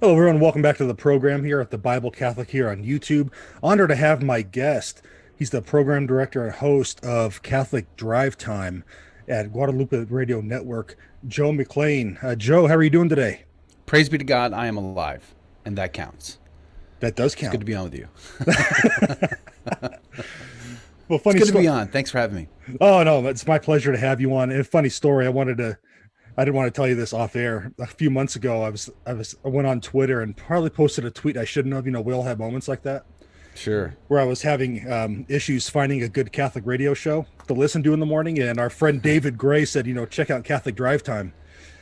Hello, everyone. Welcome back to the program here at the Bible Catholic here on YouTube. Honored to have my guest. He's the program director and host of Catholic Drive Time at Guadalupe Radio Network, Joe McClane. Joe, how are you doing today? Praise be to God, I am alive, and that counts. That does It's good count. to be on with you. Well, It's funny good to story. be on. Thanks for having me. Oh no, it's my pleasure to have you on. And a funny story. I didn't want to tell you this off air. A few months ago, I went on Twitter and probably posted a tweet I shouldn't have. We all have moments like that Sure. where I was having issues finding a good Catholic radio show to listen to in the morning. And our friend David Gray said, check out Catholic Drive Time.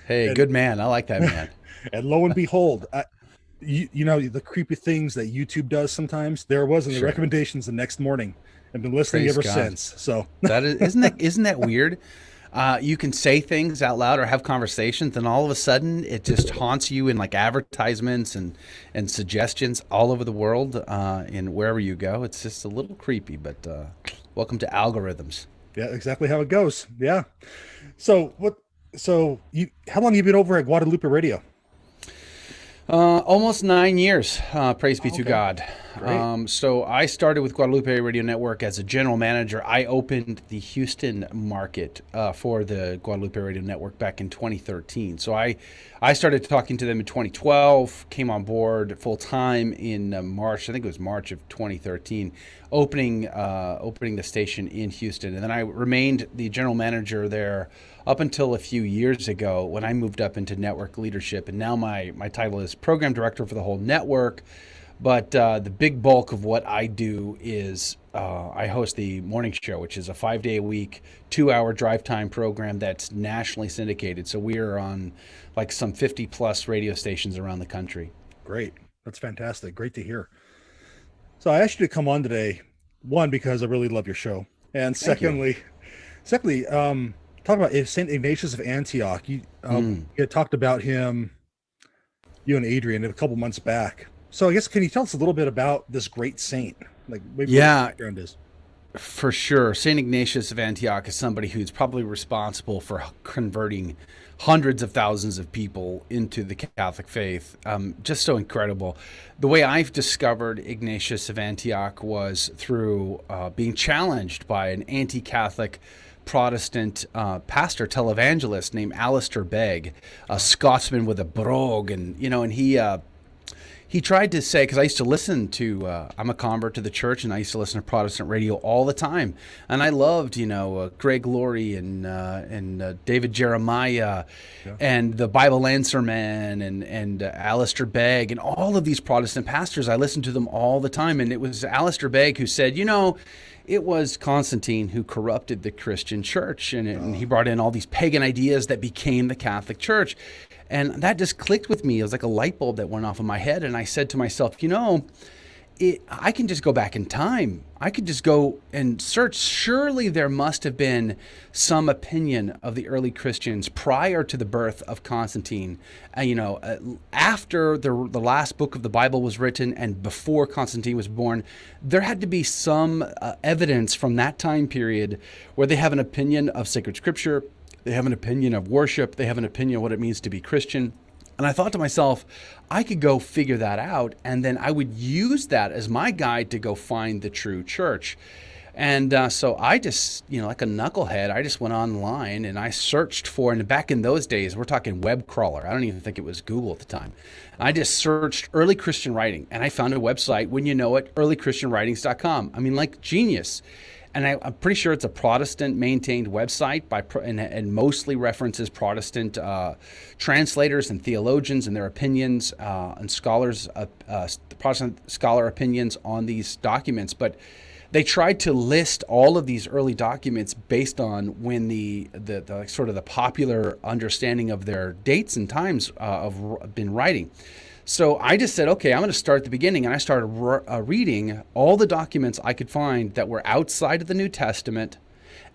Hey, And good man. I like that man. and lo and behold, the creepy things that YouTube does sometimes. There was in the Sure. recommendations the next morning. I've been listening Praise ever God. since. So That is, isn't that weird? You can say things out loud or have conversations, and all of a sudden it just haunts you in like advertisements and suggestions all over the world, and wherever you go. It's just a little creepy, but welcome to algorithms. yeah, exactly how it goes. Yeah. So what? So how long have you been over at Guadalupe Radio? Almost 9 years, praise be to Okay, God. great. So I started with Guadalupe Radio Network as a general manager. I opened the Houston market for the Guadalupe Radio Network back in 2013. So I started talking to them in 2012, came on board full time in March. I think it was March of 2013, opening the station in Houston, and then I remained the general manager there up until a few years ago when I moved up into network leadership. And now my title is program director for the whole network. But the big bulk of what I do is I host the morning show, which is a 5-day-a-week, 2-hour drive time program that's nationally syndicated. So we are on like some 50 plus radio stations around the country. Great. That's fantastic. Great to hear. So I asked you to come on today, one, because I really love your show. And Thank you. secondly, talk about St. Ignatius of Antioch. You had talked about him, you and Adrian, a couple months back. So I guess, can you tell us a little bit about this great saint? Like maybe what his Yeah, background is. for sure. St. Ignatius of Antioch is somebody who's probably responsible for converting hundreds of thousands of people into the Catholic faith. Just so incredible. The way I've discovered Ignatius of Antioch was through being challenged by an anti-Catholic Protestant pastor, televangelist named Alistair Begg, a Scotsman with a brogue, and he tried to say, because I used to listen to, I'm a convert to the church, and I used to listen to Protestant radio all the time, and I loved, Greg Laurie and David Jeremiah, Yeah. and the Bible Lancerman and Alistair Begg and all of these Protestant pastors. I listened to them all the time, and it was Alistair Begg who said, it was Constantine who corrupted the Christian church, and he brought in all these pagan ideas that became the Catholic Church. And that just clicked with me. It was like a light bulb that went off in my head. And I said to myself, I can just go back in time. I could just go and search. Surely there must have been some opinion of the early Christians prior to the birth of Constantine, after the last book of the Bible was written and before Constantine was born. There had to be some evidence from that time period where they have an opinion of sacred scripture, they have an opinion of worship, they have an opinion of what it means to be Christian. And I thought to myself, I could go figure that out, and then I would use that as my guide to go find the true church. And so I just, like a knucklehead, I just went online and I searched for, and back in those days, we're talking web crawler. I don't even think it was Google at the time. I just searched early Christian writing, and I found a website, wouldn't you know it, earlychristianwritings.com. I mean, like genius. And I'm pretty sure it's a Protestant-maintained website and mostly references Protestant translators and theologians and their opinions and scholars, Protestant scholar opinions on these documents. But they tried to list all of these early documents based on when the sort of the popular understanding of their dates and times of been writing. So I just said, okay, I'm going to start at the beginning. And I started reading all the documents I could find that were outside of the New Testament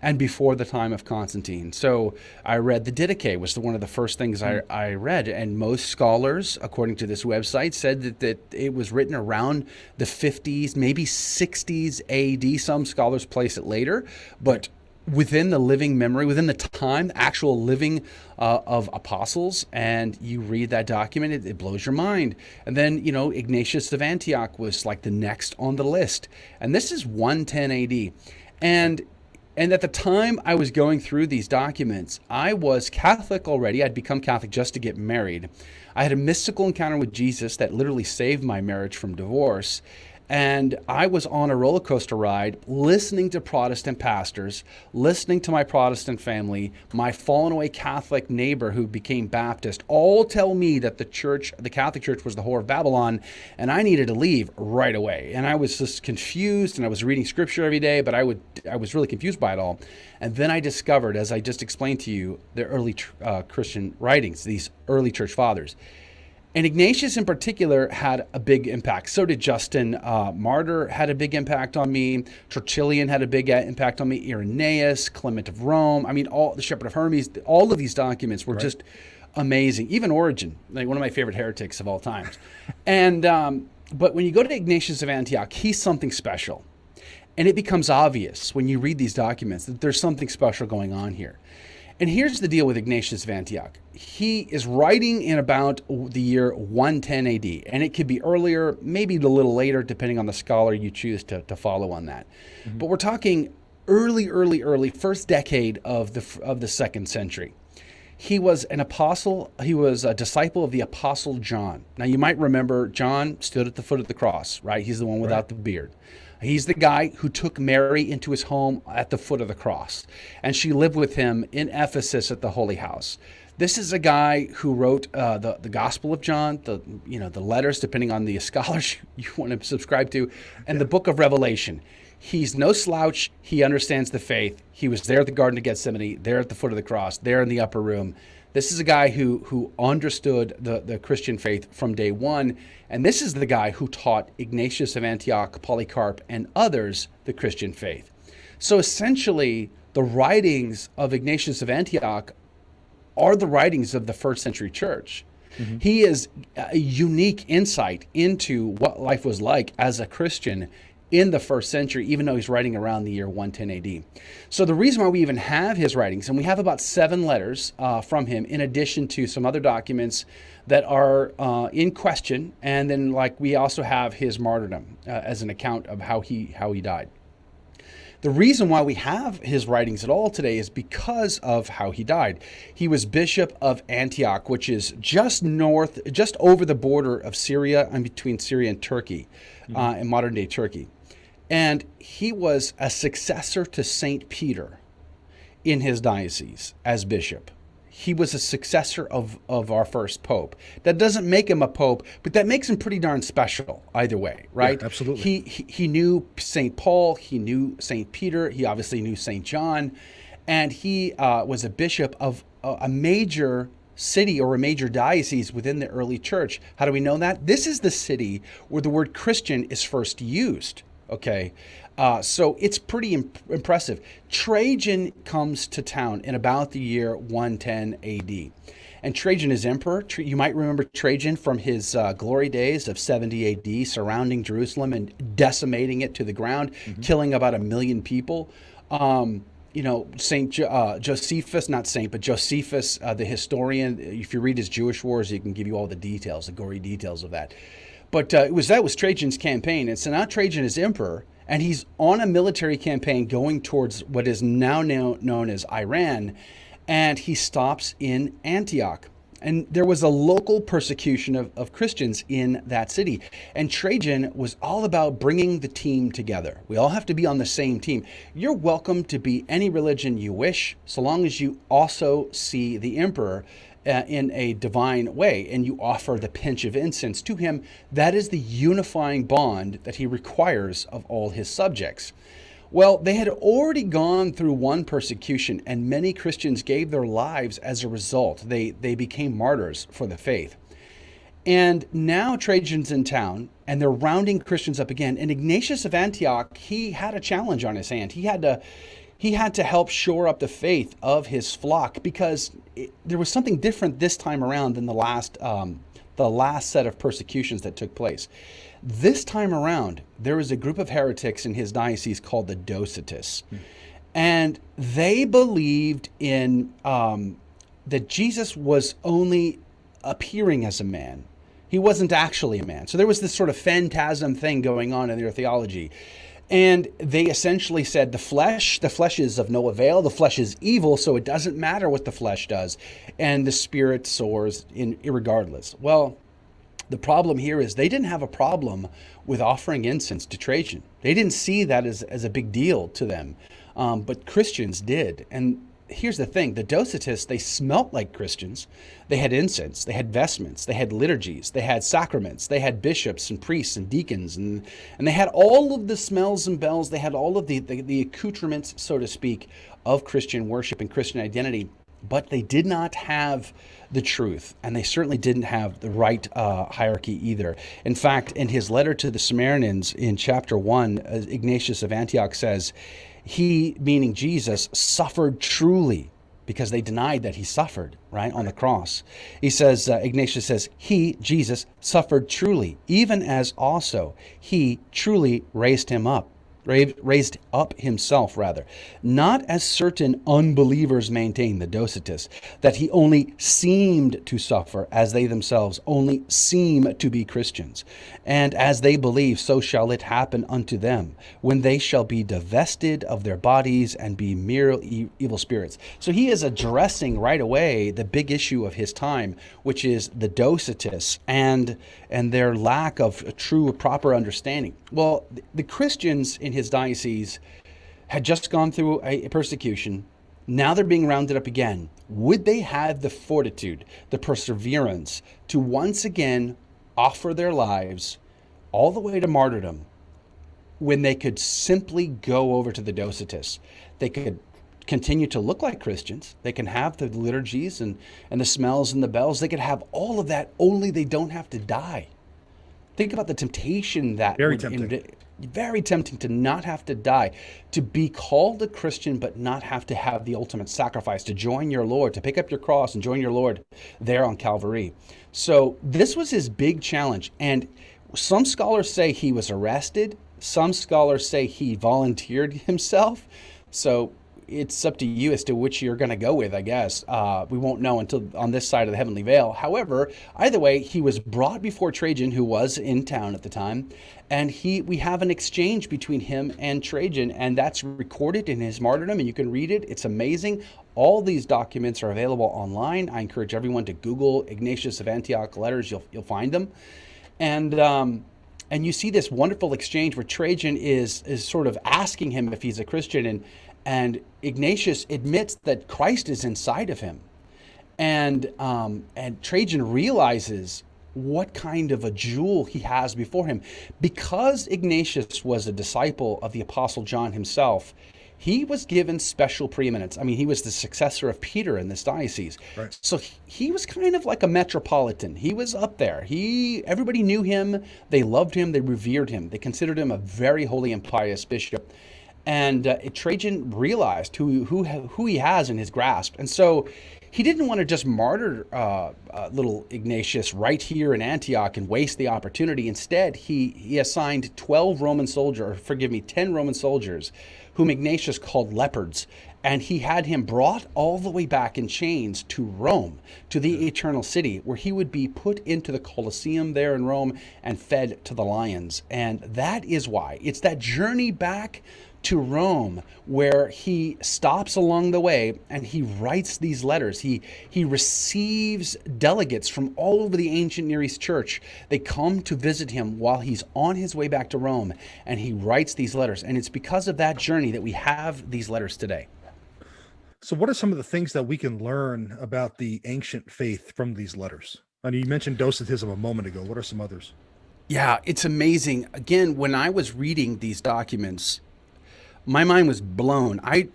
and before the time of Constantine. So I read the Didache, was one of the first things I read. And most scholars, according to this website, said that it was written around the 50s, maybe 60s AD. Some scholars place it later. But within the living memory, within the time, actual living of apostles, and you read that document, it blows your mind. And then, Ignatius of Antioch was like the next on the list. And this is 110 AD. And at the time I was going through these documents, I was Catholic already. I'd become Catholic just to get married. I had a mystical encounter with Jesus that literally saved my marriage from divorce. And I was on a roller coaster ride, listening to Protestant pastors, listening to my Protestant family, my fallen away Catholic neighbor who became Baptist, all tell me that the Catholic Church was the whore of Babylon, and I needed to leave right away. And I was just confused, and I was reading scripture every day, but I was really confused by it all. And then I discovered, as I just explained to you, the early Christian writings, these early church fathers. And Ignatius in particular had a big impact. So did Justin Martyr had a big impact on me. Tertullian had a big impact on me. Irenaeus, Clement of Rome. I mean, all the Shepherd of Hermes, all of these documents were just amazing. Even Origen, like one of my favorite heretics of all times. And but when you go to Ignatius of Antioch, he's something special. And it becomes obvious when you read these documents that there's something special going on here. And here's the deal with Ignatius of Antioch. He is writing in about the year 110 AD, and it could be earlier, maybe a little later, depending on the scholar you choose to follow on that. Mm-hmm. But we're talking early, first decade of the second century. He was an apostle. He was a disciple of the apostle John. Now, you might remember John stood at the foot of the cross, right? He's the one without the beard. He's the guy who took Mary into his home at the foot of the cross, and she lived with him in Ephesus at the Holy House. This is a guy who wrote the Gospel of John, the letters, depending on the scholars you want to subscribe to, and the book of Revelation. He's no slouch. He understands the faith. He was there at the Garden of Gethsemane, there at the foot of the cross, there in the upper room. This is a guy who understood the Christian faith from day one. And this is the guy who taught Ignatius of Antioch, Polycarp, and others the Christian faith. So essentially, the writings of Ignatius of Antioch are the writings of the first century church. Mm-hmm. He is a unique insight into what life was like as a Christian in the first century, even though he's writing around the year 110 AD. So the reason why we even have his writings, and we have about 7 letters from him, in addition to some other documents that are in question, and then we also have his martyrdom as an account of how he died. The reason why we have his writings at all today is because of how he died. He was Bishop of Antioch, which is just over the border of Syria, and between Syria and Turkey, in modern day Turkey. And he was a successor to St. Peter in his diocese as bishop. He was a successor of our first pope. That doesn't make him a pope, but that makes him pretty darn special either way, right? Yeah, absolutely. He knew St. Paul, he knew St. Peter, he obviously knew St. John, and he was a bishop of a major city or a major diocese within the early church. How do we know that? This is the city where the word Christian is first used. Okay, so it's pretty impressive. Trajan comes to town in about the year 110 AD. And Trajan is emperor. You might remember Trajan from his glory days of 70 AD, surrounding Jerusalem and decimating it to the ground, killing about 1 million people. Josephus, the historian, if you read his Jewish Wars, he can give you all the details, the gory details of that. But that was Trajan's campaign. And so now Trajan is emperor, and he's on a military campaign going towards what is now known as Iran, and he stops in Antioch. And there was a local persecution of Christians in that city. And Trajan was all about bringing the team together. We all have to be on the same team. You're welcome to be any religion you wish, so long as you also see the emperor in a divine way, and you offer the pinch of incense to him. That is the unifying bond that he requires of all his subjects. Well, they had already gone through one persecution, and many Christians gave their lives as a result. They became martyrs for the faith. And now Trajan's in town, and they're rounding Christians up again. And Ignatius of Antioch, he had a challenge on his hand. He had to help shore up the faith of his flock, because there was something different this time around than the last set of persecutions that took place. This time around, there was a group of heretics in his diocese called the Docetists. And they believed in that Jesus was only appearing as a man. He wasn't actually a man. So there was this sort of phantasm thing going on in their theology. And they essentially said the flesh is of no avail. The flesh is evil, so it doesn't matter what the flesh does. And the spirit soars irregardless. Well, the problem here is they didn't have a problem with offering incense to Trajan. They didn't see that as a big deal to them. But Christians did. And here's the thing, the Docetists, they smelt like Christians. They had incense, they had vestments, they had liturgies, they had sacraments, they had bishops and priests and deacons, and they had all of the smells and bells, they had all of the accoutrements, so to speak, of Christian worship and Christian identity. But they did not have the truth, and they certainly didn't have the right hierarchy either. In fact, in his letter to the Samaritans in chapter 1, Ignatius of Antioch says, he, meaning Jesus, suffered truly, because they denied that he suffered, right, on the cross. He says, Ignatius says, he, Jesus, suffered truly, even as also he truly raised up himself, not as certain unbelievers maintain, the Docetists, that he only seemed to suffer, as they themselves only seem to be Christians. And as they believe, so shall it happen unto them, when they shall be divested of their bodies and be mere evil spirits. So he is addressing right away the big issue of his time, which is the Docetists and their lack of true, proper understanding. Well, the Christians in his diocese had just gone through a persecution. Now they're being rounded up again. Would they have the fortitude, the perseverance to once again offer their lives all the way to martyrdom when they could simply go over to the Docetists? They could continue to look like Christians. They can have the liturgies and the smells and the bells. They could have all of that, only they don't have to die. Think about the temptation that Very tempting. Very tempting to not have to die, to be called a Christian but not have to have the ultimate sacrifice, to join your Lord, to pick up your cross and join your Lord there on Calvary. So this was his big challenge. And some scholars say he was arrested. Some scholars say he volunteered himself. So it's up to you as to which you're going to go with, I guess. We won't know until on this side of the heavenly veil. However, either way, he was brought before Trajan, who was in town at the time, and we have an exchange between him and Trajan, and that's recorded in his martyrdom, and you can read it. It's amazing. All these documents are available online. I encourage everyone to Google Ignatius of Antioch letters. You'll find them. And you see this wonderful exchange where Trajan is sort of asking him if he's a Christian, and Ignatius admits that Christ is inside of him. And Trajan realizes what kind of a jewel he has before him. Because Ignatius was a disciple of the Apostle John himself, he was given special preeminence. I mean, he was the successor of Peter in this diocese. Right. So he was kind of like a metropolitan. He was up there. Everybody knew him. They loved him. They revered him. They considered him a very holy and pious bishop. And Trajan realized who he has in his grasp. And so he didn't want to just martyr little Ignatius right here in Antioch and waste the opportunity. Instead, he assigned 10 Roman soldiers, whom Ignatius called leopards. And he had him brought all the way back in chains to Rome, to the eternal city, where he would be put into the Colosseum there in Rome and fed to the lions. And that is why. It's that journey back to Rome where he stops along the way and he writes these letters. He receives delegates from all over the ancient Near East church. They come to visit him while he's on his way back to Rome, and he writes these letters. And it's because of that journey that we have these letters today. So what are some of the things that we can learn about the ancient faith from these letters? I mean, you mentioned Docetism a moment ago. What are some others? Yeah, it's amazing. Again, when I was reading these documents, my mind was blown. I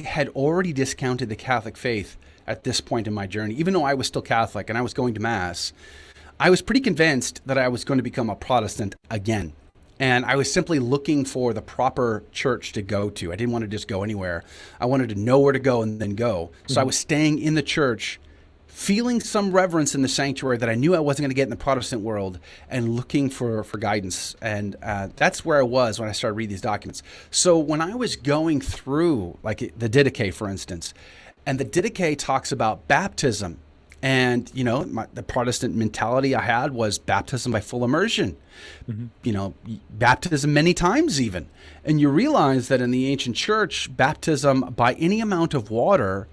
had already discounted the Catholic faith at this point in my journey. Even though I was still Catholic and I was going to Mass, I was pretty convinced that I was going to become a Protestant again. And I was simply looking for the proper church to go to. I didn't want to just go anywhere. I wanted to know where to go and then go. So I was staying in the church feeling some reverence in the sanctuary that I knew I wasn't going to get in the Protestant world, and looking for guidance. And that's where I was when I started reading these documents. So when I was going through, like the Didache, for instance, and the Didache talks about baptism, and, you know, the Protestant mentality I had was baptism by full immersion, you know, baptism many times even. And you realize that in the ancient church, baptism by any amount of water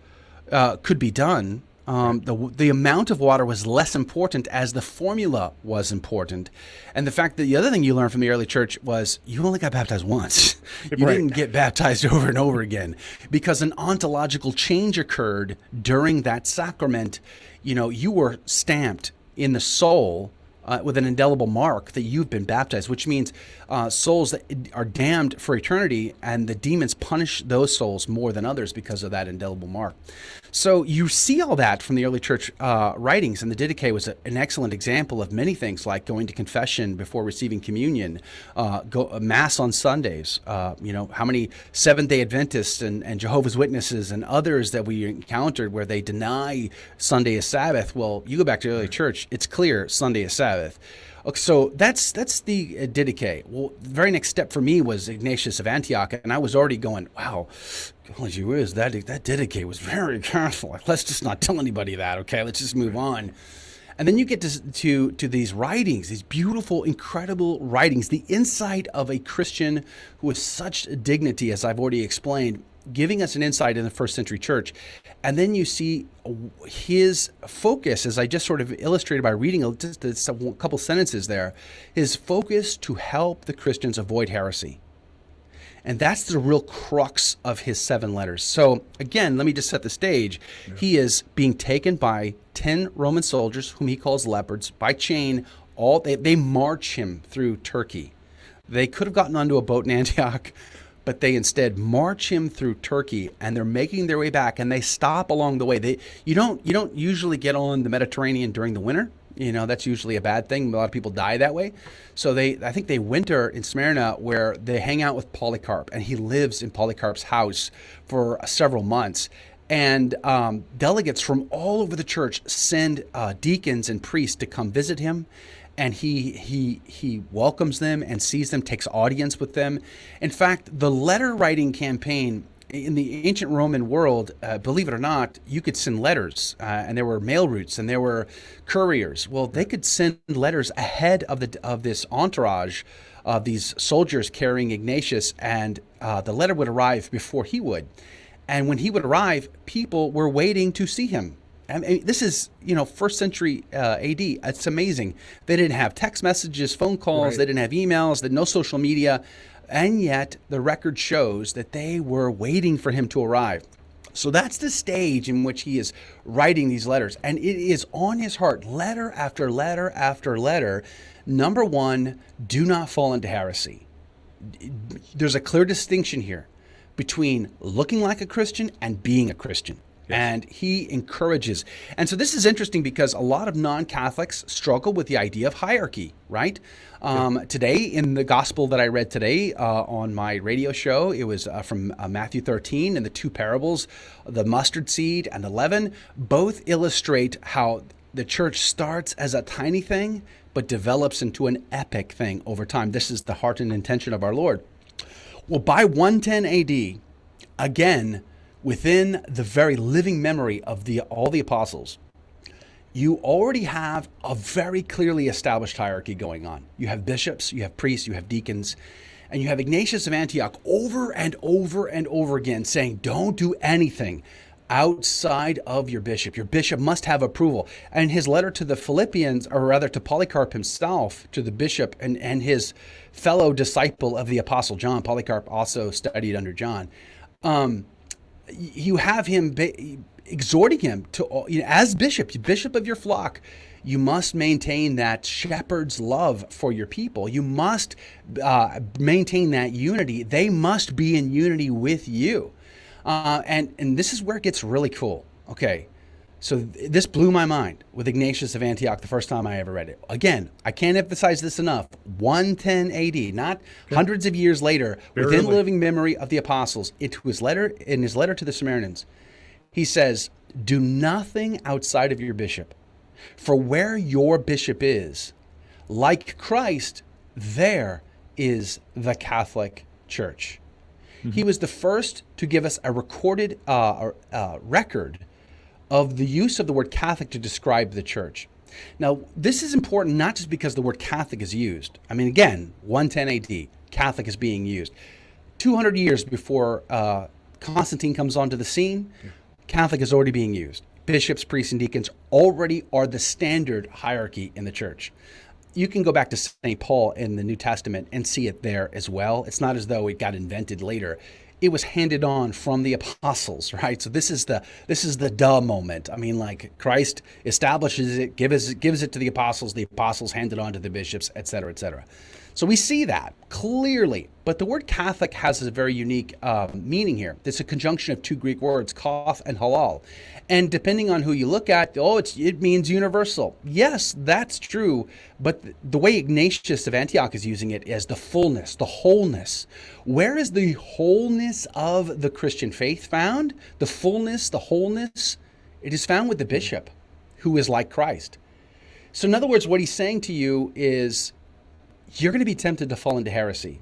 could be done. The amount of water was less important as the formula was important. And the fact that the other thing you learned from the early church was you only got baptized once. You didn't get baptized over and over again, because an ontological change occurred during that sacrament. You know, you were stamped in the soul with an indelible mark that you've been baptized, which means souls that are damned for eternity, and the demons punish those souls more than others because of that indelible mark. So you see all that from the early church writings, and the Didache was an excellent example of many things, like going to confession before receiving communion, Mass on Sundays, you know, how many Seventh-day Adventists and Jehovah's Witnesses and others that we encountered where they deny Sunday is Sabbath. Well, you go back to the early church, it's clear Sunday is Sabbath. Okay, so that's the Didache. Well, the very next step for me was Ignatius of Antioch, and I was already going, wow, gee whiz, that Didache was very careful. Like, let's just not tell anybody that, okay? Let's just move on. And then you get to these writings, these beautiful, incredible writings, the insight of a Christian who has such dignity, as I've already explained, giving us an insight in the first century church. And then you see his focus, as I just sort of illustrated by reading just a couple sentences there, his focus to help the Christians avoid heresy. And that's the real crux of his 7 letters. So again, let me just set the stage. Yeah. He is being taken by 10 Roman soldiers, whom he calls leopards, by chain. They march him through Turkey. They could have gotten onto a boat in Antioch, but they instead march him through Turkey, and they're making their way back, and they stop along the way. You don't usually get on the Mediterranean during the winter. You know, that's usually a bad thing. A lot of people die that way. So I think they winter in Smyrna, where they hang out with Polycarp, and he lives in Polycarp's house for several months. And delegates from all over the church send deacons and priests to come visit him. And he welcomes them and sees them, takes audience with them. In fact, the letter writing campaign in the ancient Roman world, believe it or not, you could send letters, and there were mail routes and there were couriers. Well, they could send letters ahead of this entourage of these soldiers carrying Ignatius, and the letter would arrive before he would. And when he would arrive, people were waiting to see him. I mean, this is, you know, first century AD. It's amazing. They didn't have text messages, phone calls. Right. They didn't have emails. They had no social media. And yet the record shows that they were waiting for him to arrive. So that's the stage in which he is writing these letters. And it is on his heart, letter after letter after letter. Number one, do not fall into heresy. There's a clear distinction here between looking like a Christian and being a Christian. Yes. And he encourages. And so this is interesting because a lot of non-Catholics struggle with the idea of hierarchy, right? Today, in the gospel that I read today on my radio show, it was from Matthew 13, and the 2 parables, the mustard seed and the leaven, both illustrate how the church starts as a tiny thing, but develops into an epic thing over time. This is the heart and intention of our Lord. Well, by 110 AD, again, within the very living memory of all the apostles, you already have a very clearly established hierarchy going on. You have bishops, you have priests, you have deacons, and you have Ignatius of Antioch over and over and over again saying, don't do anything outside of your bishop. Your bishop must have approval. And his letter to the Philippians, or rather to Polycarp himself, to the bishop and his fellow disciple of the Apostle John, Polycarp also studied under John, you have him exhorting him to, you know, as bishop of your flock, you must maintain that shepherd's love for your people. You must maintain that unity. They must be in unity with you. And this is where it gets really cool. Okay, so this blew my mind with Ignatius of Antioch the first time I ever read it. Again, I can't emphasize this enough. 110 AD, not hundreds of years later, within the living memory of the apostles. In his letter to the Samaritans, he says, Do nothing outside of your bishop. For where your bishop is, like Christ, there is the Catholic Church. He was the first to give us a recorded record of the use of the word Catholic to describe the church. Now, this is important not just because the word Catholic is used. I mean, again, 110 AD, Catholic is being used. 200 years before Constantine comes onto the scene, Catholic is already being used. Bishops, priests, and deacons already are the standard hierarchy in the church. You can go back to St. Paul in the New Testament and see it there as well. It's not as though it got invented later. It was handed on from the apostles, right? So this is the duh moment. I mean, like, Christ establishes it, gives it to the apostles hand it on to the bishops, et cetera, et cetera. So we see that clearly. But the word Catholic has a very unique meaning here. It's a conjunction of two Greek words, kaf and halal. And depending on who you look at, it means universal. Yes, that's true. But the way Ignatius of Antioch is using it is the fullness, the wholeness. Where is the wholeness of the Christian faith found? The fullness, the wholeness, it is found with the bishop, who is like Christ. So in other words, what he's saying to you is, you're going to be tempted to fall into heresy.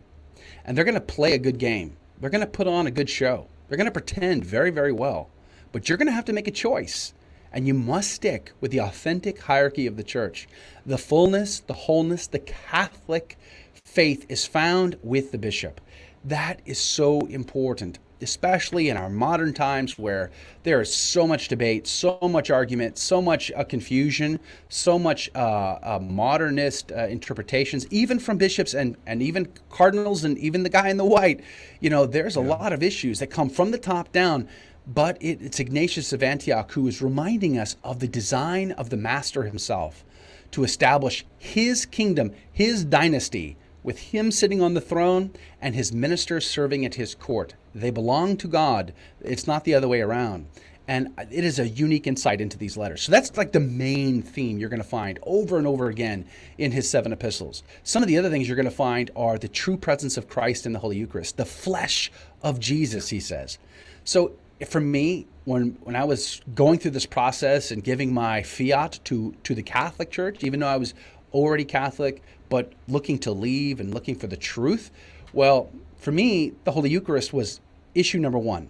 And they're going to play a good game. They're going to put on a good show. They're going to pretend very, very well. But you're going to have to make a choice. And you must stick with the authentic hierarchy of the church. The fullness, the wholeness, the Catholic faith is found with the bishop. That is so important, especially in our modern times where there is so much debate, so much argument, so much confusion, so much modernist interpretations, even from bishops and even cardinals and even the guy in the white. There's a lot of issues that come from the top down. But it's Ignatius of Antioch who is reminding us of the design of the master himself to establish his kingdom, his dynasty, with him sitting on the throne and his ministers serving at his court. They belong to God. It's not the other way around. And it is a unique insight into these letters. So that's like the main theme you're going to find over and over again in his 7 epistles. Some of the other things you're going to find are the true presence of Christ in the Holy Eucharist, the flesh of Jesus, he says. So for me, when I was going through this process and giving my fiat to the Catholic Church, even though I was already Catholic, but looking to leave and looking for the truth, well, for me, the Holy Eucharist was issue number 1.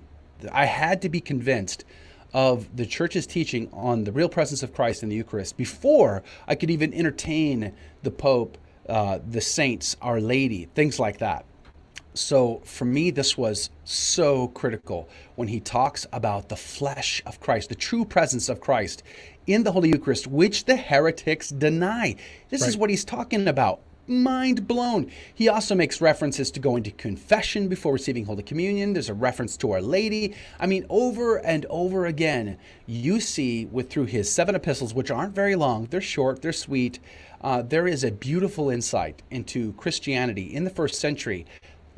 I had to be convinced of the Church's teaching on the real presence of Christ in the Eucharist before I could even entertain the Pope, the saints, Our Lady, things like that. So for me, this was so critical when he talks about the flesh of Christ, the true presence of Christ in the Holy Eucharist, which the heretics deny. This is what he's talking about. Mind blown. He also makes references to going to confession before receiving Holy Communion. There's a reference to Our Lady. I mean, over and over again, you see through his 7 epistles, which aren't very long, they're short, they're sweet. There is a beautiful insight into Christianity in the first century.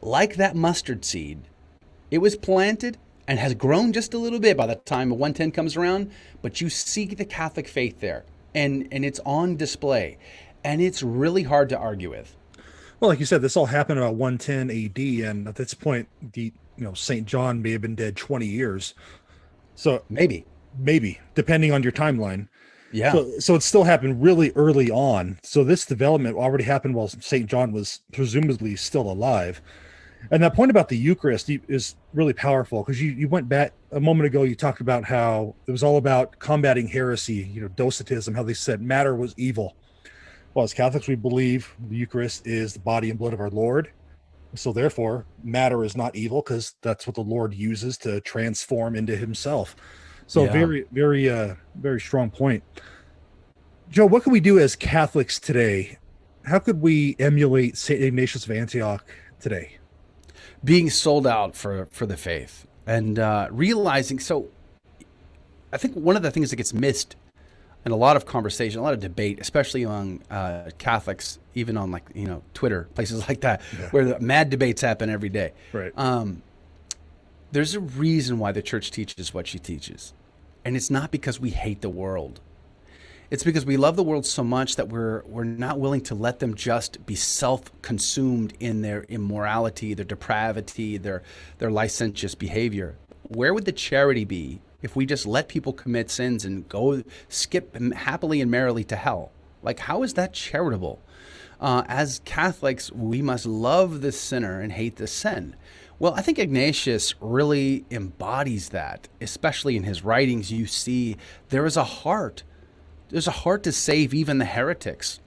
Like that mustard seed, it was planted and has grown just a little bit by the time 110 comes around, but you see the Catholic faith there, and it's on display, and it's really hard to argue with. Well, like you said, this all happened about 110 AD, and at this point, St. John may have been dead 20 years. So maybe, depending on your timeline. Yeah. So it still happened really early on. So this development already happened while St. John was presumably still alive. And that point about the Eucharist is really powerful, because you went back a moment ago, you talked about how it was all about combating heresy, Docetism, how they said matter was evil. Well, as Catholics, we believe the Eucharist is the body and blood of our Lord. So therefore, matter is not evil, because that's what the Lord uses to transform into himself. So very, very, very strong point. Joe, what can we do as Catholics today? How could we emulate St. Ignatius of Antioch today? Being sold out for the faith and realizing. So I think one of the things that gets missed in a lot of conversation, a lot of debate, especially among Catholics, even on Twitter, places like that, where the mad debates happen every day. Right. There's a reason why the church teaches what she teaches. And it's not because we hate the world. It's because we love the world so much that we're not willing to let them just be self-consumed in their immorality, their depravity, their licentious behavior. Where would the charity be if we just let people commit sins and go skip happily and merrily to hell? Like, how is that charitable? As Catholics, we must love the sinner and hate the sin. Well, I think Ignatius really embodies that, especially in his writings. You see there is a heart. There's a heart to save even the heretics.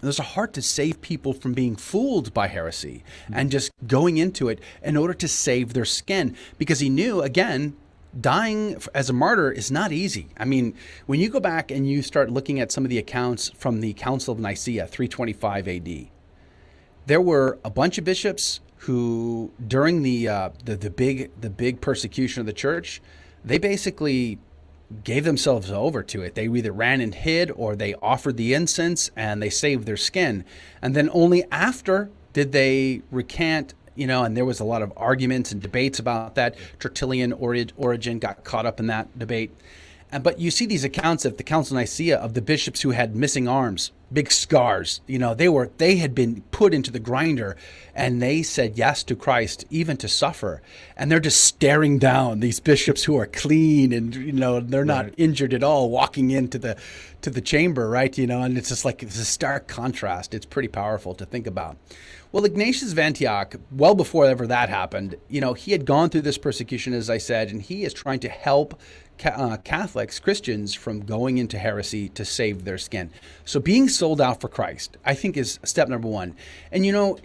There's a heart to save people from being fooled by heresy and just going into it in order to save their skin. Because he knew, again, dying as a martyr is not easy. I mean, when you go back and you start looking at some of the accounts from the Council of Nicaea, 325 AD, there were a bunch of bishops who, during the big persecution of the church, they basically gave themselves over to it. They either ran and hid, or they offered the incense and they saved their skin. And then only after did they recant, and there was a lot of arguments and debates about that. Tertullian, Origen got caught up in that debate. But you see these accounts of the Council of Nicaea of the bishops who had missing arms, big scars. They had been put into the grinder, and they said yes to Christ, even to suffer. And they're just staring down these bishops who are clean and they're not injured at all, walking into the chamber, right? And it's just like it's a stark contrast. It's pretty powerful to think about. Well, Ignatius of Antioch, well before ever that happened, he had gone through this persecution, as I said, and he is trying to help Catholics, Christians, from going into heresy to save their skin. So being sold out for Christ, I think, is step number one. And who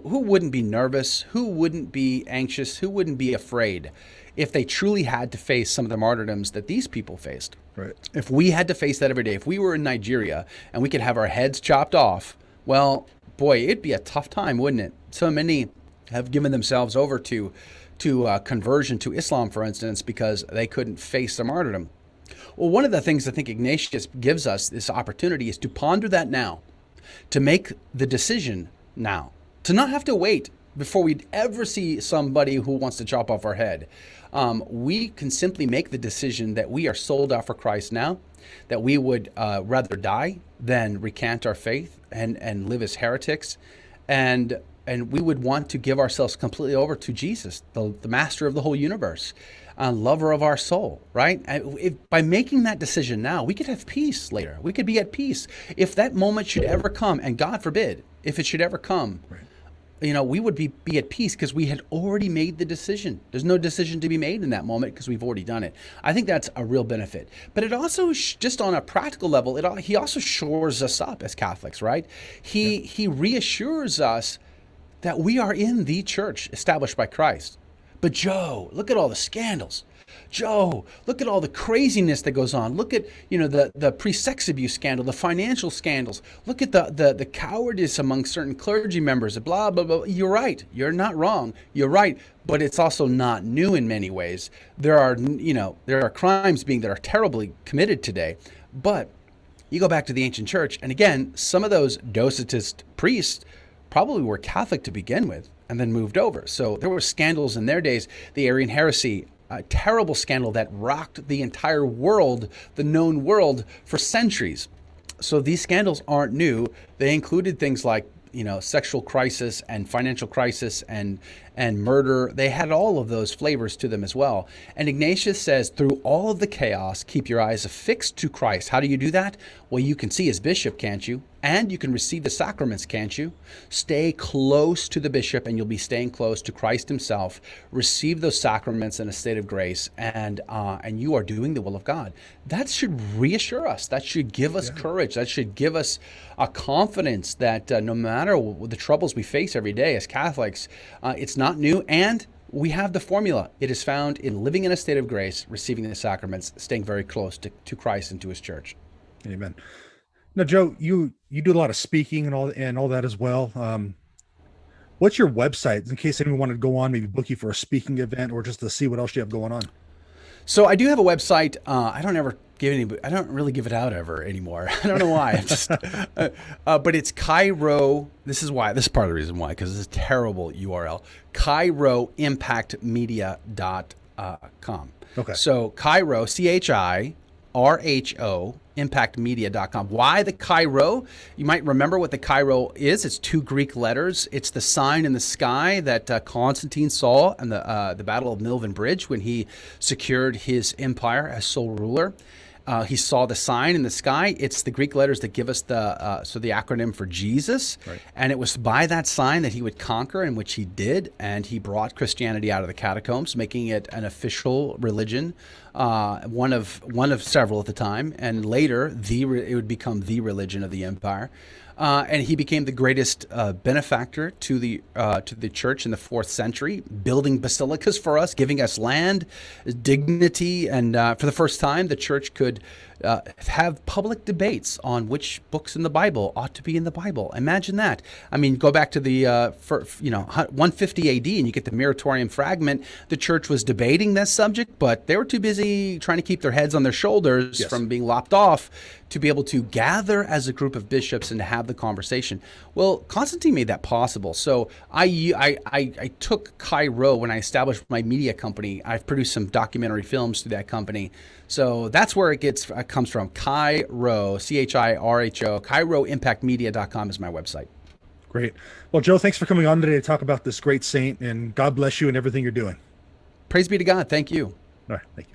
wouldn't be nervous? Who wouldn't be anxious? Who wouldn't be afraid if they truly had to face some of the martyrdoms that these people faced? Right. If we had to face that every day, if we were in Nigeria and we could have our heads chopped off, well, boy, it'd be a tough time, wouldn't it? So many have given themselves over to conversion to Islam, for instance, because they couldn't face the martyrdom. Well, one of the things I think Ignatius gives us this opportunity is to ponder that now, to make the decision now, to not have to wait before we'd ever see somebody who wants to chop off our head. We can simply make the decision that we are sold out for Christ now, that we would rather die than recant our faith and live as heretics, and we would want to give ourselves completely over to Jesus, the master of the whole universe, lover of our soul, right? By making that decision now, we could have peace later. We could be at peace. If that moment should ever come, and God forbid, if it should ever come, we would be at peace because we had already made the decision. There's no decision to be made in that moment because we've already done it. I think that's a real benefit. But it also, just on a practical level, he also shores us up as Catholics, right? He reassures us that we are in the church established by Christ. But Joe, look at all the scandals. Joe, look at all the craziness that goes on. Look at, the pre-sex abuse scandal, the financial scandals. Look at the cowardice among certain clergy members, blah, blah, blah. You're right. You're not wrong. You're right. But it's also not new in many ways. There are crimes that are terribly committed today. But you go back to the ancient church, and again, some of those Docetist priests probably were Catholic to begin with and then moved over. So there were scandals in their days. The Arian heresy, a terrible scandal that rocked the entire world, the known world, for centuries. So these scandals aren't new. They included things like, sexual crisis and financial crisis and murder. They had all of those flavors to them as well. And Ignatius says, through all of the chaos, keep your eyes affixed to Christ. How do you do that? Well, you can see his bishop, can't you? And you can receive the sacraments, can't you? Stay close to the bishop, and you'll be staying close to Christ himself. Receive those sacraments in a state of grace, and you are doing the will of God. That should reassure us. That should give us courage. That should give us a confidence that no matter the troubles we face every day as Catholics, it's not new, and we have the formula. It is found in living in a state of grace, receiving the sacraments, staying very close to Christ and to his church. Amen. Now, Joe, you do a lot of speaking and all that as well. What's your website in case anyone wanted to go on, maybe book you for a speaking event or just to see what else you have going on? So I do have a website. I don't really give it out ever anymore. I don't know why. But it's Cairo. This is part of the reason why, because it's a terrible URL. CairoImpactMedia.com. Okay. So Cairo, CHIRHO impactmedia.com. Why the Chi-Rho? You might remember what the Chi-Rho is. It's 2 Greek letters. It's the sign in the sky that Constantine saw in the Battle of Milvian Bridge when he secured his empire as sole ruler. He saw the sign in the sky. It's the Greek letters that give us the acronym for Jesus. Right. And it was by that sign that he would conquer, and which he did. And he brought Christianity out of the catacombs, making it an official religion, one of several at the time. And later, it would become the religion of the empire. And he became the greatest benefactor to the church in the 4th century, building basilicas for us, giving us land, dignity, and for the first time, the church could have public debates on which books in the Bible ought to be in the Bible. Imagine that. I mean, go back to the 150 A.D. and you get the Muratorian fragment. The church was debating this subject, but they were too busy trying to keep their heads on their shoulders from being lopped off to be able to gather as a group of bishops and to have the conversation. Well, Constantine made that possible. So I took Chi-Rho when I established my media company. I've produced some documentary films through that company. So that's where it comes from. Chi-Rho, CHIRHO. ChiRhoImpactMedia.com is my website. Great. Well, Joe, thanks for coming on today to talk about this great saint, and God bless you and everything you're doing. Praise be to God. Thank you. All right. Thank you.